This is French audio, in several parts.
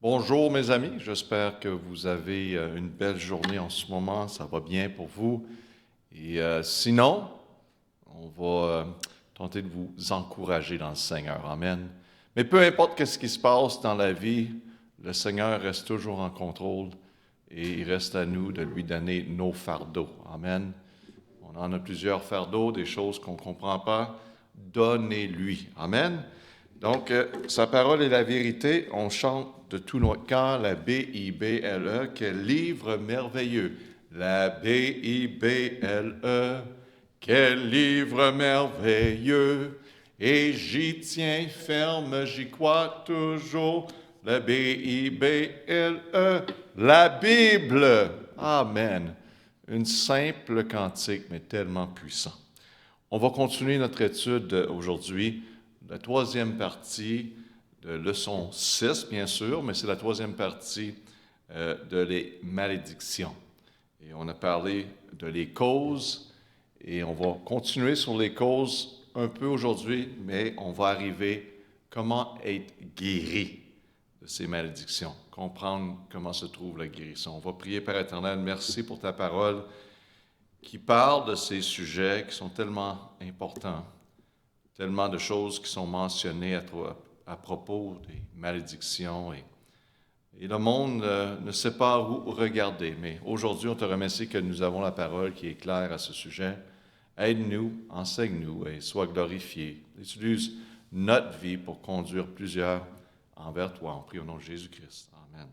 Bonjour mes amis, j'espère que vous avez une belle journée en ce moment, ça va bien pour vous. Et sinon, on va tenter de vous encourager dans le Seigneur. Amen. Mais peu importe ce qui se passe dans la vie, le Seigneur reste toujours en contrôle et il reste à nous de lui donner nos fardeaux. Amen. On en a plusieurs fardeaux, des choses qu'on ne comprend pas. Donnez-lui. Amen. Donc, sa parole est la vérité. On chante de tout notre cœur la Bible. Quel livre merveilleux. La Bible. Quel livre merveilleux. Et j'y tiens ferme, j'y crois toujours. La Bible. La Bible. Amen. Une simple cantique, mais tellement puissant. On va continuer notre étude aujourd'hui, la troisième partie de leçon 6, bien sûr, mais c'est la troisième partie de les malédictions. Et on a parlé de les causes, et on va continuer sur les causes un peu aujourd'hui, mais on va arriver comment être guéri de ces malédictions, comprendre comment se trouve la guérison. On va prier, Père éternel, merci pour ta parole qui parle de ces sujets qui sont tellement importants, tellement de choses qui sont mentionnées à propos des malédictions. Et le monde ne sait pas où regarder. Mais aujourd'hui, on te remercie que nous avons la parole qui est claire à ce sujet. Aide-nous, enseigne-nous et sois glorifié. Utilise notre vie pour conduire plusieurs envers toi. On prie au nom de Jésus-Christ. Amen.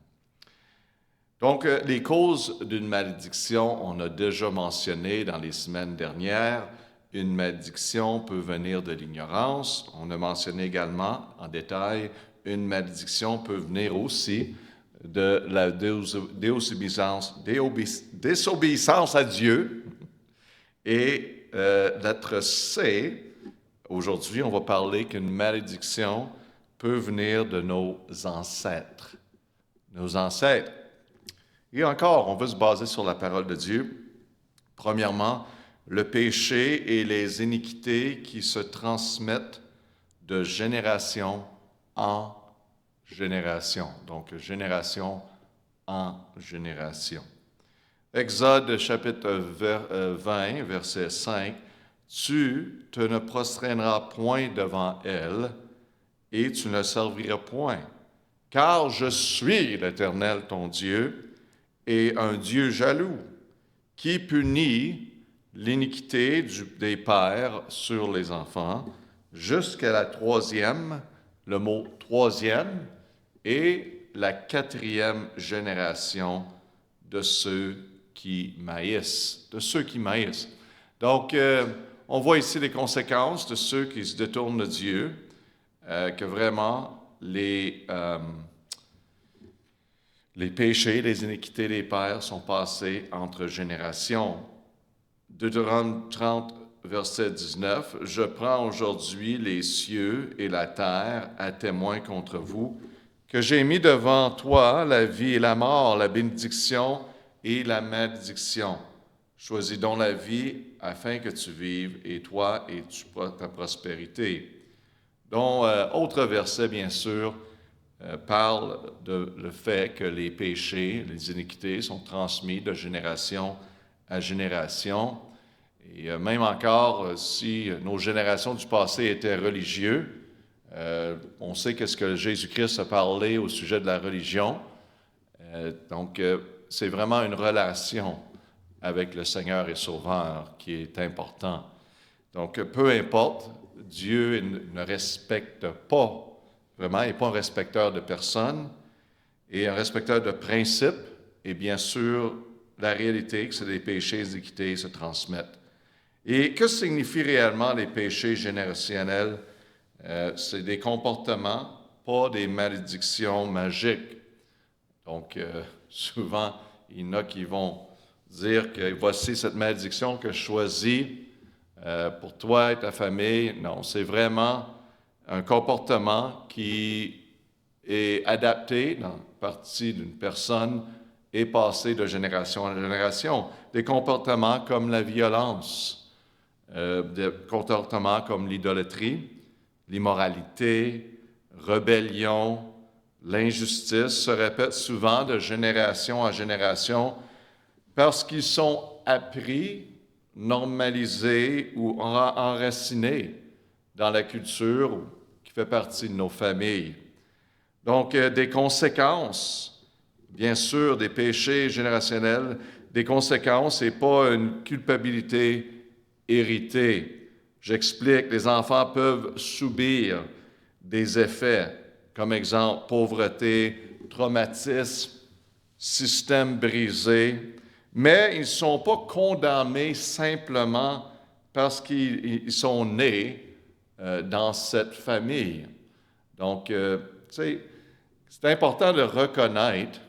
Donc, les causes d'une malédiction, on a déjà mentionné dans les semaines dernières. Une malédiction peut venir de l'ignorance. On a mentionné également en détail, une malédiction peut venir aussi de la désobéissance à Dieu. Et lettre C, aujourd'hui, on va parler qu'une malédiction peut venir de nos ancêtres. Nos ancêtres. Et encore, on veut se baser sur la parole de Dieu. Premièrement, le péché et les iniquités qui se transmettent de génération en génération. Donc, génération en génération. Exode chapitre 20, verset 5. « Tu te ne prosterneras point devant elle, et tu ne serviras point, car je suis l'Éternel ton Dieu, et un Dieu jaloux, qui punit l'iniquité des pères sur les enfants, jusqu'à la troisième, le mot troisième, et la quatrième génération de ceux qui maïssent. Donc, on voit ici les conséquences de ceux qui se détournent de Dieu, que vraiment les péchés, les iniquités des pères sont passés entre générations. Deutéronome 30, verset 19, « Je prends aujourd'hui les cieux et la terre à témoin contre vous, que j'ai mis devant toi la vie et la mort, la bénédiction et la malédiction. Choisis donc la vie afin que tu vives, et toi et ta prospérité. » Donc, autre verset, bien sûr, parle de le fait que les péchés, les iniquités sont transmis de génération à génération. Et même encore, si nos générations du passé étaient religieux, on sait qu'est-ce que Jésus-Christ a parlé au sujet de la religion. Donc, c'est vraiment une relation avec le Seigneur et Sauveur qui est important. Donc, peu importe, Dieu ne respecte pas, vraiment, il n'est pas un respecteur de personnes, et un respecteur de principes, et bien sûr, la réalité, que c'est des péchés et des iniquités se transmettent. Et que signifient réellement les péchés générationnels? C'est des comportements, pas des malédictions magiques. Donc, souvent, il y en a qui vont dire que voici cette malédiction que je choisis pour toi et ta famille. Non, c'est vraiment un comportement qui est adapté dans la partie d'une personne et passé de génération en génération. Des comportements comme la violence, des comportements comme l'idolâtrie, l'immoralité, rébellion, L'injustice se répète souvent de génération en génération parce qu'ils sont appris, normalisés ou enracinés dans la culture qui fait partie de nos familles. Donc, des conséquences, bien sûr, des péchés générationnels, des conséquences et pas une culpabilité héritée. J'explique, les enfants peuvent subir des effets, comme exemple, pauvreté, traumatisme, système brisé, mais ils ne sont pas condamnés simplement parce qu'ils sont nés dans cette famille. Donc, tu sais, c'est important de reconnaître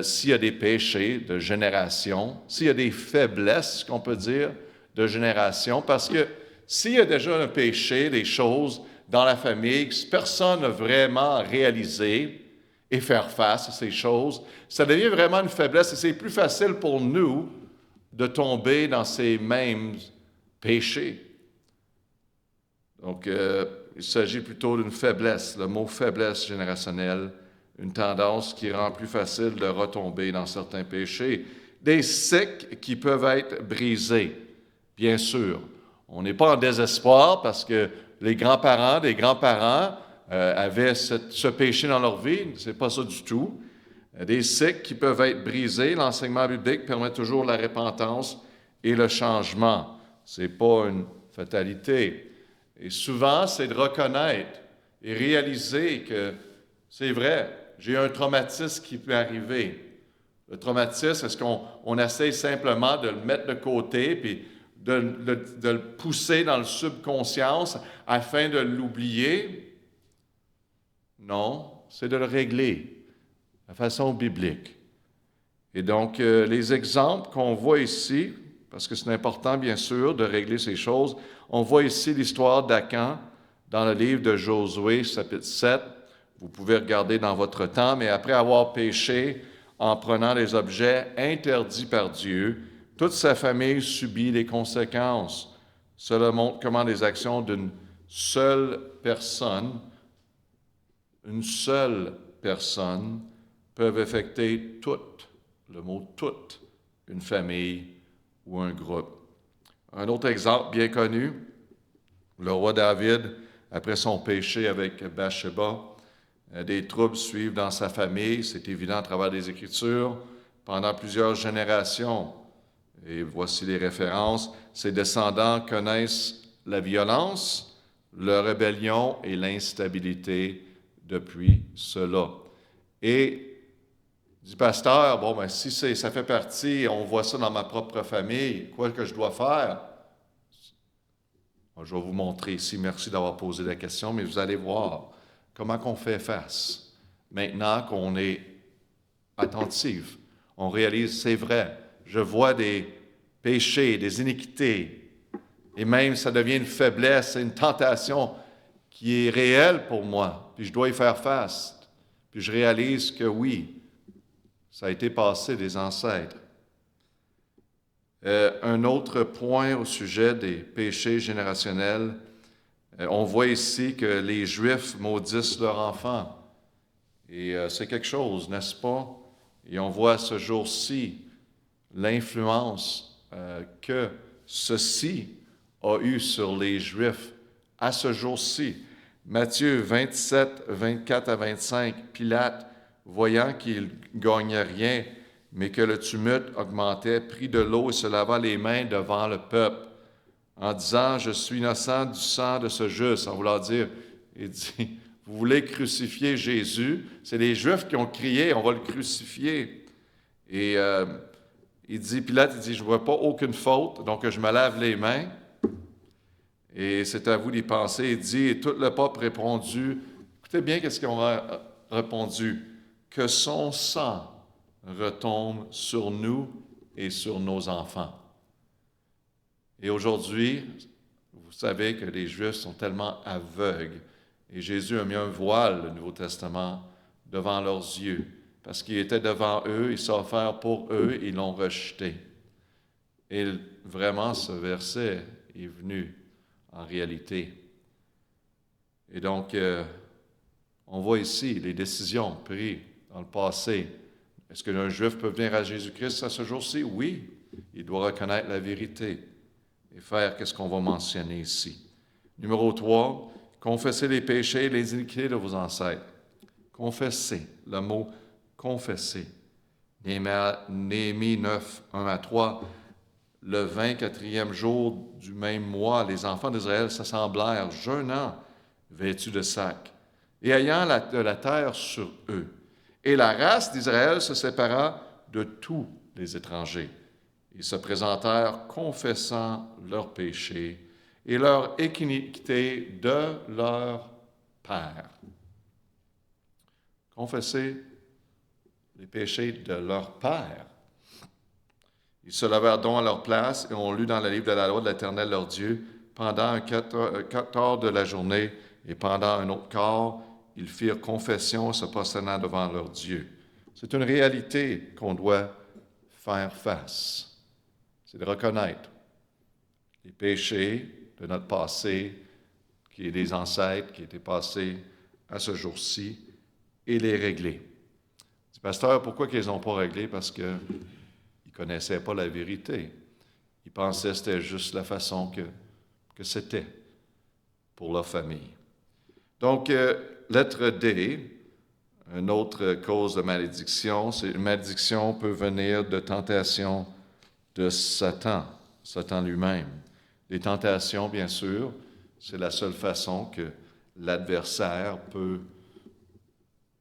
s'il y a des péchés de génération, s'il y a des faiblesses, qu'on peut dire, de génération, parce que s'il y a déjà un péché, des choses dans la famille que personne n'a vraiment réalisé et faire face à ces choses, ça devient vraiment une faiblesse et c'est plus facile pour nous de tomber dans ces mêmes péchés. Donc, il s'agit plutôt d'une faiblesse, le mot faiblesse générationnelle, une tendance qui rend plus facile de retomber dans certains péchés. Des cycles qui peuvent être brisés, bien sûr. On n'est pas en désespoir parce que les grands-parents des grands-parents avaient ce péché dans leur vie, c'est pas ça du tout. Des cycles qui peuvent être brisés, l'enseignement biblique permet toujours la repentance et le changement. C'est pas une fatalité. Et souvent, c'est de reconnaître et réaliser que c'est vrai, j'ai un traumatisme qui peut arriver. Le traumatisme, est-ce qu'on essaie simplement de le mettre de côté puis de le pousser dans le subconscience afin de l'oublier? Non, c'est de le régler de façon biblique. Et donc, les exemples qu'on voit ici, parce que c'est important, bien sûr, de régler ces choses, on voit ici l'histoire d'Acan dans le livre de Josué, chapitre 7. Vous pouvez regarder dans votre temps, mais après avoir péché en prenant des objets interdits par Dieu, toute sa famille subit les conséquences. Cela montre comment les actions d'une seule personne, peuvent affecter toute, le mot toute, une famille ou un groupe. Un autre exemple bien connu, le roi David, après son péché avec Bathsheba, des troubles suivent dans sa famille, c'est évident à travers les Écritures, pendant plusieurs générations. Et voici les références. Ses descendants connaissent la violence, la rébellion et l'instabilité depuis cela. Et dit pasteur, bon, ben, si ça fait partie, on voit ça dans ma propre famille, quoi que je dois faire? Je vais vous montrer ici, merci d'avoir posé la question, mais vous allez voir comment on fait face. Maintenant qu'on est attentif, on réalise, c'est vrai, je vois des péchés, des iniquités, et même ça devient une faiblesse, une tentation qui est réelle pour moi, puis je dois y faire face. Puis je réalise que oui, ça a été passé des ancêtres. Un autre point au sujet des péchés générationnels, on voit ici que les Juifs maudissent leurs enfants. Et c'est quelque chose, n'est-ce pas? Et on voit ce jour-ci l'influence que ceci a eu sur les Juifs à ce jour-ci. Matthieu 27, 24 à 25, Pilate, voyant qu'il ne gagnait rien, mais que le tumulte augmentait, prit de l'eau et se lava les mains devant le peuple, en disant, « Je suis innocent du sang de ce juste », en voulant dire, il dit, « Vous voulez crucifier Jésus? » C'est les Juifs qui ont crié, « On va le crucifier. » Et Pilate, il dit, « Je ne vois pas aucune faute, donc je me lave les mains. » Et c'est à vous d'y penser. Il dit, et tout le peuple répondu, écoutez bien qu'est-ce qu'on a répondu, que son sang retombe sur nous et sur nos enfants. Et aujourd'hui, vous savez que les Juifs sont tellement aveugles, et Jésus a mis un voile, le Nouveau Testament, devant leurs yeux, parce qu'il était devant eux, il s'est offert pour eux, ils l'ont rejeté. Et vraiment, ce verset est venu en réalité. Et donc, On voit ici les décisions prises dans le passé. Est-ce qu'un Juif peut venir à Jésus-Christ à ce jour-ci? Oui. Il doit reconnaître la vérité et faire ce qu'on va mentionner ici. Numéro 3, confessez les péchés et les iniquités de vos ancêtres. Confessez, le mot confesser. Néhémie 9, 1 à 3, le 24e jour du même mois, les enfants d'Israël s'assemblèrent, jeûnant, vêtus de sacs, et ayant de la terre sur eux. Et la race d'Israël se sépara de tous les étrangers. Ils se présentèrent confessant leurs péchés et leur iniquité de leur père. Confesser les péchés de leur père. Ils se levèrent donc à leur place et on lut dans le livre de la loi de l'Éternel leur Dieu pendant un quart de la journée et pendant un autre quart, ils firent confession se prosternant devant leur Dieu. C'est une réalité qu'on doit faire face. C'est de reconnaître les péchés de notre passé, qui est des ancêtres, qui étaient passés à ce jour-ci, et les régler. Je dis, pasteur, pourquoi qu'ils n'ont pas réglé? Parce qu'ils ne connaissaient pas la vérité. Ils pensaient que c'était juste la façon que c'était pour leur famille. Donc, lettre D, une autre cause de malédiction, c'est une malédiction peut venir de tentation de Satan lui-même. Les tentations, bien sûr, c'est la seule façon que l'adversaire peut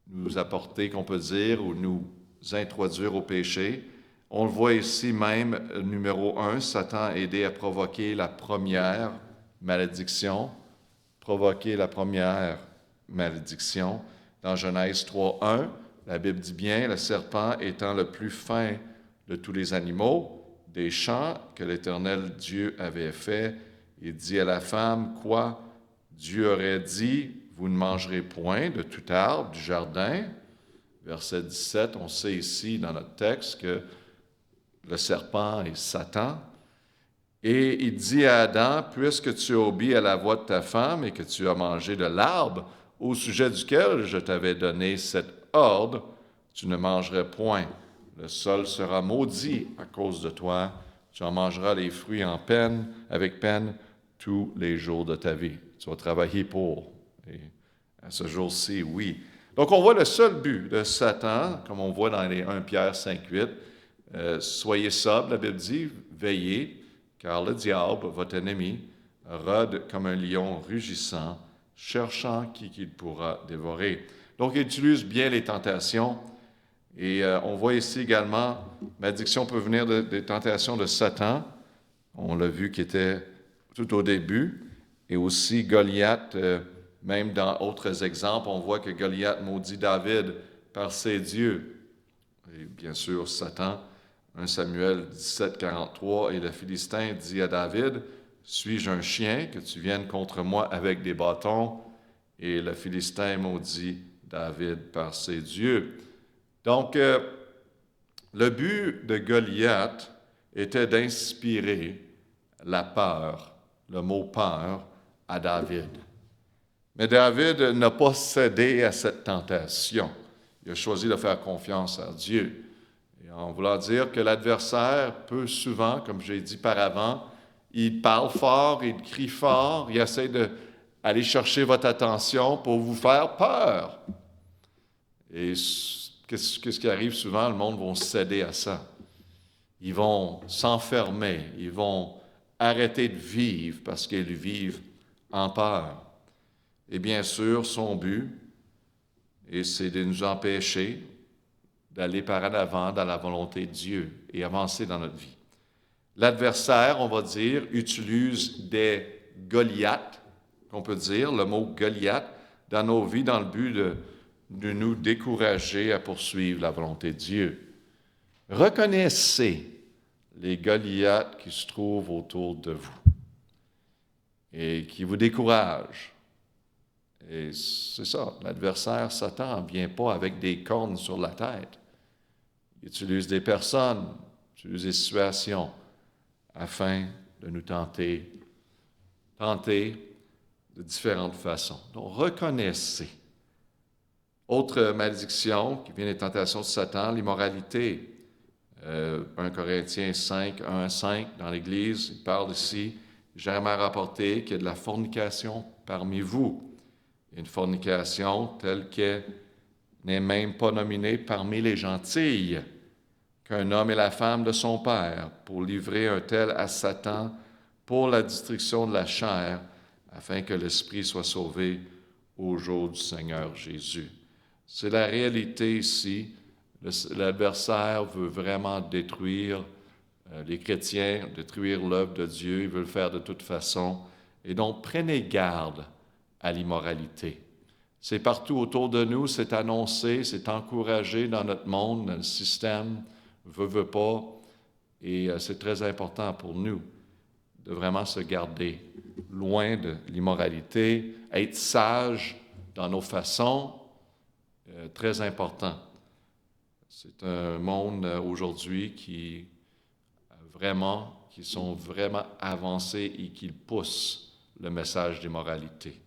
nous apporter, qu'on peut dire, ou nous introduire au péché. On le voit ici même, numéro 1, Satan a aidé à provoquer la première malédiction. Provoquer la première malédiction. Dans Genèse 3:1, la Bible dit bien, le serpent étant le plus fin de tous les animaux des champs que l'Éternel Dieu avait fait, il dit à la femme, quoi? Dieu aurait dit, vous ne mangerez point de tout arbre du jardin. Verset 17, on sait ici dans notre texte que le serpent est Satan. Et il dit à Adam, puisque tu as obéi à la voix de ta femme et que tu as mangé de l'arbre au sujet duquel je t'avais donné cet ordre, tu ne mangerais point. Le sol sera maudit à cause de toi. Tu en mangeras les fruits avec peine, tous les jours de ta vie. Tu vas travailler pour. Et à ce jour-ci, oui. Donc, on voit le seul but de Satan, comme on voit dans les 1 Pierre 5:8. Soyez sobres, la Bible dit, veillez, car le diable, votre ennemi, rôde comme un lion rugissant, cherchant qui qu'il pourra dévorer. Donc, il utilise bien les tentations. Et on voit ici également, malédiction peut venir des tentations de Satan. On l'a vu qui était tout au début. Et aussi Goliath, même dans autres exemples, on voit que Goliath maudit David par ses dieux. Et bien sûr, Satan, 1 Samuel 17:43, et le Philistin dit à David, « Suis-je un chien que tu viennes contre moi avec des bâtons? » Et le Philistin maudit David par ses dieux. Donc, le but de Goliath était d'inspirer la peur, le mot peur, à David. Mais David n'a pas cédé à cette tentation. Il a choisi de faire confiance à Dieu. Et en voulant dire que l'adversaire peut souvent, comme j'ai dit par avant, il parle fort, il crie fort, il essaie d'aller chercher votre attention pour vous faire peur. Et qu'est-ce qui arrive souvent? Le monde va céder à ça. Ils vont s'enfermer, ils vont arrêter de vivre parce qu'ils vivent en peur. Et bien sûr, son but, c'est de nous empêcher d'aller par en avant dans la volonté de Dieu et avancer dans notre vie. L'adversaire, on va dire, utilise des Goliaths, qu'on peut dire, le mot Goliath, dans nos vies dans le but de nous décourager à poursuivre la volonté de Dieu. Reconnaissez les Goliaths qui se trouvent autour de vous et qui vous découragent. Et c'est ça, l'adversaire, Satan, ne vient pas avec des cornes sur la tête. Il utilise des personnes, il utilise des situations afin de nous tenter de différentes façons. Donc, reconnaissez Autre malédiction qui vient des tentations de Satan, l'immoralité. 1 Corinthiens 5, 1 à 5, dans l'Église, il parle ici, jamais rapporté qu'il y a de la fornication parmi vous. Une fornication telle qu'elle n'est même pas nominée parmi les gentilles, qu'un homme est la femme de son père, pour livrer un tel à Satan pour la destruction de la chair, afin que l'esprit soit sauvé au jour du Seigneur Jésus. C'est la réalité ici. L'adversaire veut vraiment détruire les chrétiens, détruire l'œuvre de Dieu. Il veut le faire de toute façon. Et donc, prenez garde à l'immoralité. C'est partout autour de nous, c'est annoncé, c'est encouragé dans notre monde, dans le système, veut pas. Et c'est très important pour nous de vraiment se garder loin de l'immoralité, être sage dans nos façons, très important. C'est un monde aujourd'hui qui sont vraiment avancés et qui poussent le message d'immoralité.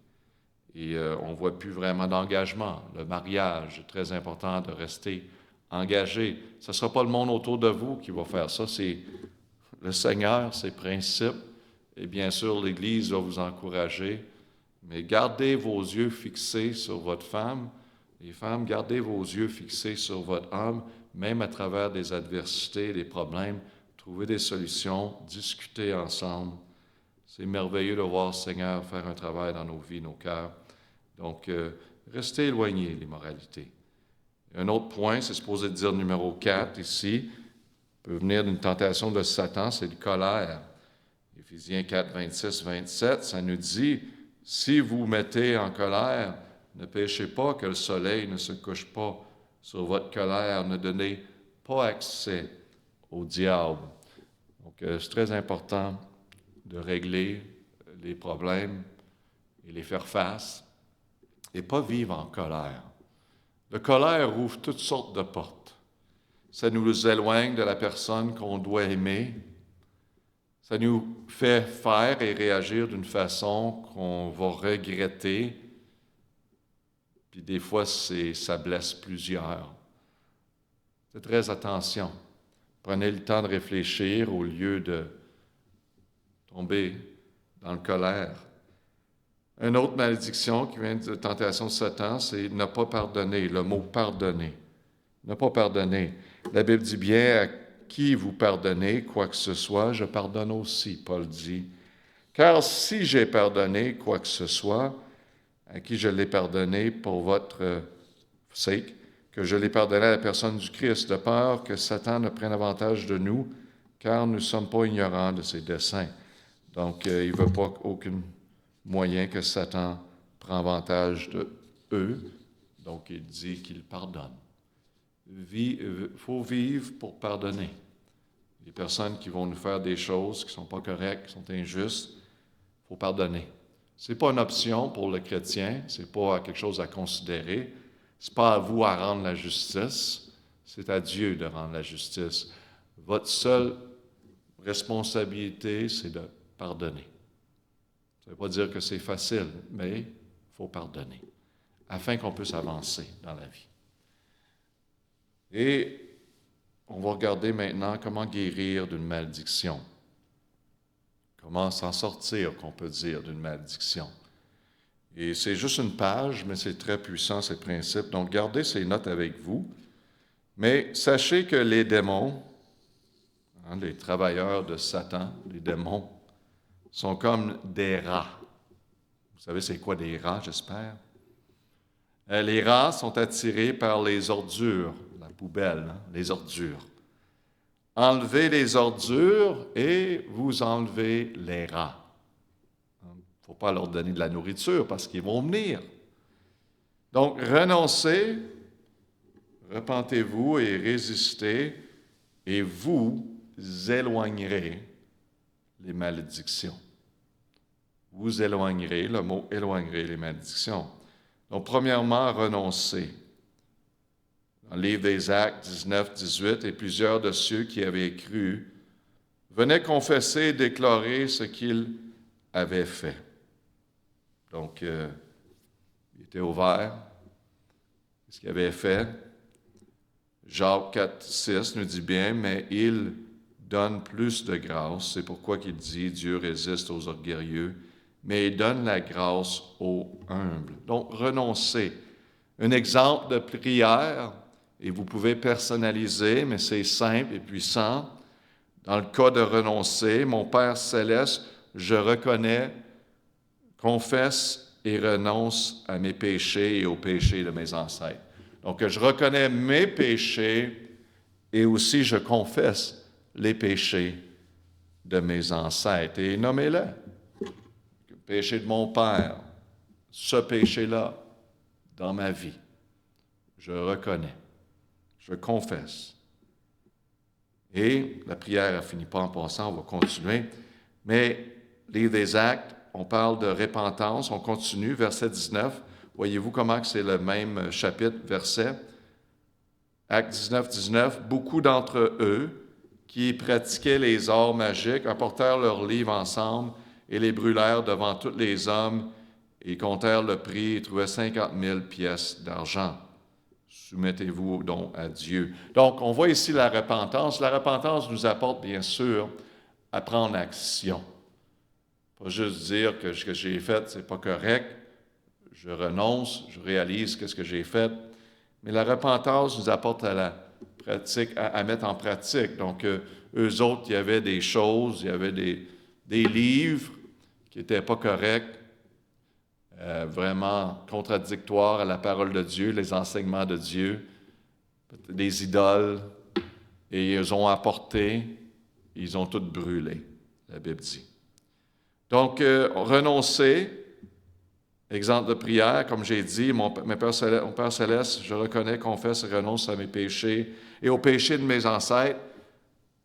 Et on ne voit plus vraiment d'engagement. Le mariage est très important de rester engagé. Ce ne sera pas le monde autour de vous qui va faire ça, c'est le Seigneur, ses principes. Et bien sûr, l'Église va vous encourager. Mais gardez vos yeux fixés sur votre femme. Les femmes, gardez vos yeux fixés sur votre homme, même à travers des adversités, des problèmes. Trouvez des solutions, discutez ensemble. C'est merveilleux de voir le Seigneur faire un travail dans nos vies, nos cœurs. Donc, restez éloignés de l'immoralité. Un autre point, c'est supposé dire numéro 4 ici, peut venir d'une tentation de Satan, c'est le colère. Éphésiens 4, 26, 27, ça nous dit, si vous mettez en colère, ne péchez pas que le soleil ne se couche pas sur votre colère, ne donnez pas accès au diable. Donc, c'est très important de régler les problèmes et les faire face et pas vivre en colère. La colère ouvre toutes sortes de portes. Ça nous éloigne de la personne qu'on doit aimer. Ça nous fait faire et réagir d'une façon qu'on va regretter. Puis des fois, ça blesse plusieurs. Faites très attention. Prenez le temps de réfléchir au lieu de tomber dans la colère. Une autre malédiction qui vient de tentation de Satan, c'est ne pas pardonner, le mot pardonner. Ne pas pardonner. La Bible dit bien, à qui vous pardonnez, quoi que ce soit, je pardonne aussi, Paul dit. Car si j'ai pardonné quoi que ce soit, à qui je l'ai pardonné pour votre sake, que je l'ai pardonné à la personne du Christ, de peur que Satan ne prenne avantage de nous, car nous ne sommes pas ignorants de ses desseins. Donc, il ne veut pas aucun moyen que Satan prenne avantage de eux. Donc, il dit qu'il pardonne. Il faut vivre pour pardonner. Les personnes qui vont nous faire des choses qui ne sont pas correctes, qui sont injustes, il faut pardonner. Ce n'est pas une option pour le chrétien, ce n'est pas quelque chose à considérer. Ce n'est pas à vous à rendre la justice, c'est à Dieu de rendre la justice. Votre seule responsabilité, c'est de pardonner. Ça ne veut pas dire que c'est facile, mais il faut pardonner, afin qu'on puisse avancer dans la vie. Et on va regarder maintenant comment guérir d'une malédiction. Comment s'en sortir, qu'on peut dire, d'une malédiction. Et c'est juste une page, mais c'est très puissant, ces principes. Donc, gardez ces notes avec vous. Mais sachez que les démons, les travailleurs de Satan, les démons, sont comme des rats. Vous savez, c'est quoi des rats, j'espère? Les rats sont attirés par les ordures, la poubelle, les ordures. Enlevez les ordures et vous enlevez les rats. Il ne faut pas leur donner de la nourriture parce qu'ils vont venir. Donc, renoncez, repentez-vous et résistez, et vous éloignerez les malédictions. Vous éloignerez, le mot éloignerez les malédictions. Donc, premièrement, renoncez. Dans le livre des Actes 19, 18, et plusieurs de ceux qui avaient cru venaient confesser et déclarer ce qu'ils avaient fait. Donc, il était ouvert. ce qu'il avait fait. Jacques 4, 6 nous dit bien, mais il donne plus de grâce. C'est pourquoi qu'il dit, Dieu résiste aux orgueilleux, mais il donne la grâce aux humbles. Donc, renoncer. Un exemple de prière, et vous pouvez personnaliser, mais c'est simple et puissant. Dans le cas de renoncer, mon Père céleste, je reconnais, confesse et renonce à mes péchés et aux péchés de mes ancêtres. Donc, je reconnais mes péchés et aussi je confesse les péchés de mes ancêtres. Et nommez-les. Le péché de mon Père, ce péché-là dans ma vie, je reconnais, je confesse. Et la prière ne finit pas en passant, on va continuer. Mais livre des Actes, on parle de repentance, on continue, verset 19. Voyez-vous comment c'est le même chapitre, verset. Actes 19, 19. Beaucoup d'entre eux qui pratiquaient les arts magiques apportèrent leurs livres ensemble et les brûlèrent devant tous les hommes et comptèrent le prix et trouvaient 50 000 pièces d'argent. Soumettez-vous donc à Dieu. Donc, on voit ici la repentance. La repentance nous apporte, bien sûr, à prendre action. Pas juste dire que ce que j'ai fait, c'est pas correct. Je renonce, je réalise qu'est-ce que j'ai fait. Mais la repentance nous apporte à la pratique, à mettre en pratique. Donc, eux autres, il y avait des choses, il y avait des livres qui n'étaient pas corrects, vraiment contradictoires à la parole de Dieu, les enseignements de Dieu, des idoles, et ils ont apporté, ils ont toutes brûlé, la Bible dit. Donc, renoncer, exemple de prière, comme j'ai dit, mon Père Céleste, je reconnais, confesse et renonce à mes péchés et aux péchés de mes ancêtres.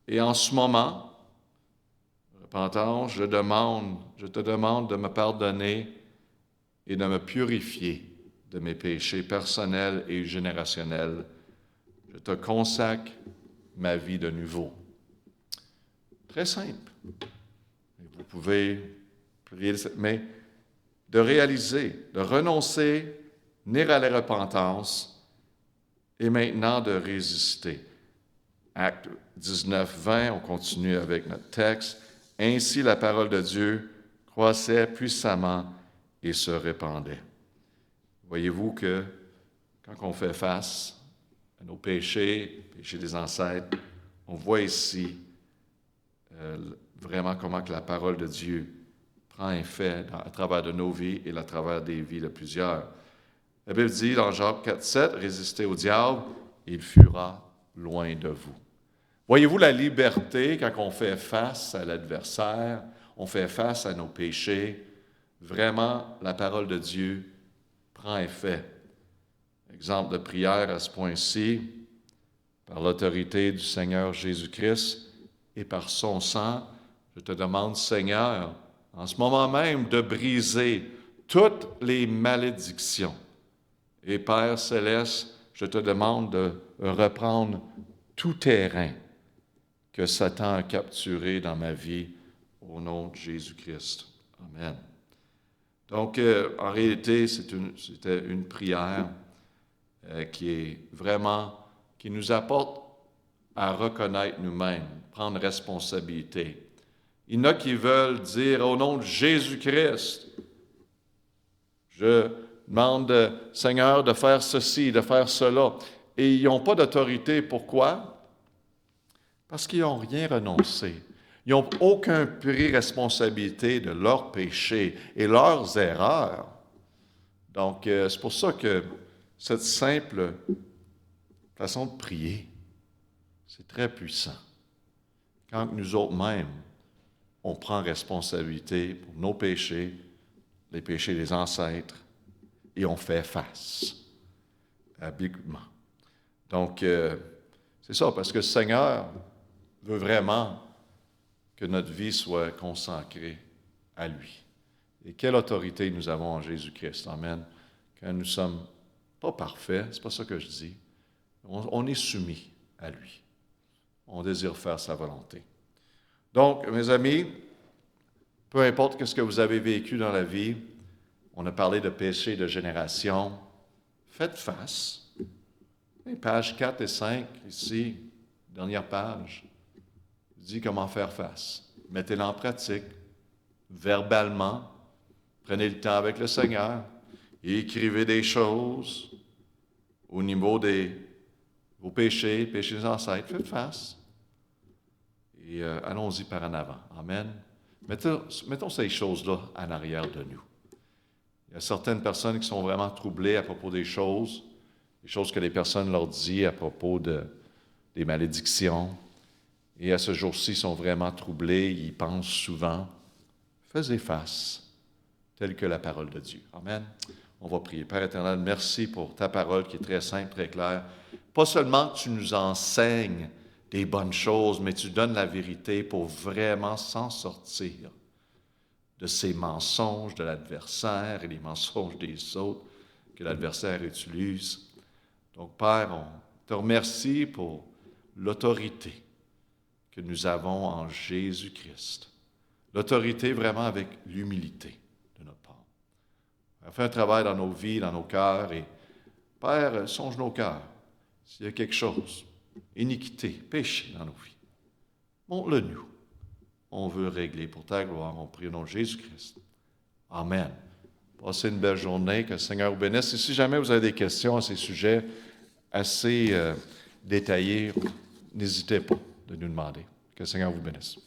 Et en ce moment, repentance, je te demande de me pardonner et de me purifier de mes péchés personnels et générationnels. Je te consacre ma vie de nouveau. Très simple. Vous pouvez prier, mais de réaliser, de renoncer, venir à la repentance et maintenant de résister. Acte 19, 20, on continue avec notre texte. Ainsi la parole de Dieu croissait puissamment et se répandait. Voyez-vous que quand on fait face à nos péchés, péchés des ancêtres, on voit ici vraiment comment que la parole de Dieu prend effet à travers de nos vies et à travers des vies de plusieurs. La Bible dit dans Jacques 4, 7, « Résistez au diable, il fuira loin de vous. » Voyez-vous la liberté quand on fait face à l'adversaire, on fait face à nos péchés, vraiment la parole de Dieu prend effet. Exemple de prière à ce point-ci, par l'autorité du Seigneur Jésus-Christ et par son sang, je te demande, Seigneur, en ce moment même, de briser toutes les malédictions. Et Père Céleste, je te demande de reprendre tout terrain que Satan a capturé dans ma vie au nom de Jésus-Christ. Amen. Donc, en réalité, c'était une prière qui nous apporte à reconnaître nous-mêmes, prendre responsabilité. Il y en a qui veulent dire au nom de Jésus-Christ, je demande, Seigneur, de faire ceci, de faire cela. Et ils n'ont pas d'autorité. Pourquoi? Parce qu'ils n'ont rien renoncé. Ils n'ont aucun pris responsabilité de leurs péchés et leurs erreurs. Donc, c'est pour ça que cette simple façon de prier, c'est très puissant. Quand nous autres-mêmes, on prend responsabilité pour nos péchés, les péchés des ancêtres, et on fait face habilement. Donc, c'est ça, parce que le Seigneur veut vraiment que notre vie soit consacrée à lui. Et quelle autorité nous avons en Jésus-Christ, amen, quand nous ne sommes pas parfaits, c'est pas ça que je dis, on est soumis à lui. On désire faire sa volonté. Donc, mes amis, peu importe ce que vous avez vécu dans la vie, on a parlé de péché de génération, faites face Les pages 4 et 5, ici, dernière page, dit comment faire face. Mettez-le en pratique, verbalement. Prenez le temps avec le Seigneur et écrivez des choses au niveau de vos péchés, péchés ancêtres. Faites face. Et allons-y par en avant. Amen. Mettons ces choses-là en arrière de nous. Il y a certaines personnes qui sont vraiment troublées à propos des choses que les personnes leur disent à propos des malédictions. Et à ce jour-ci, ils sont vraiment troublés, ils pensent souvent. Faites face, telle que la parole de Dieu. Amen. On va prier. Père éternel, merci pour ta parole qui est très simple, très claire. Pas seulement que tu nous enseignes des bonnes choses, mais tu donnes la vérité pour vraiment s'en sortir de ces mensonges de l'adversaire et les mensonges des autres que l'adversaire utilise. Donc, Père, on te remercie pour l'autorité que nous avons en Jésus-Christ. L'autorité vraiment avec l'humilité de notre part. Fais un travail dans nos vies, dans nos cœurs, et Père, songe nos cœurs. S'il y a quelque chose, iniquité, péché dans nos vies, montre-le nous. On veut régler pour ta gloire. On prie au nom de Jésus-Christ. Amen. Passez une belle journée. Que le Seigneur vous bénisse. Et si jamais vous avez des questions à ces sujets assez détaillés, n'hésitez pas de nous demander. Que le Seigneur vous bénisse.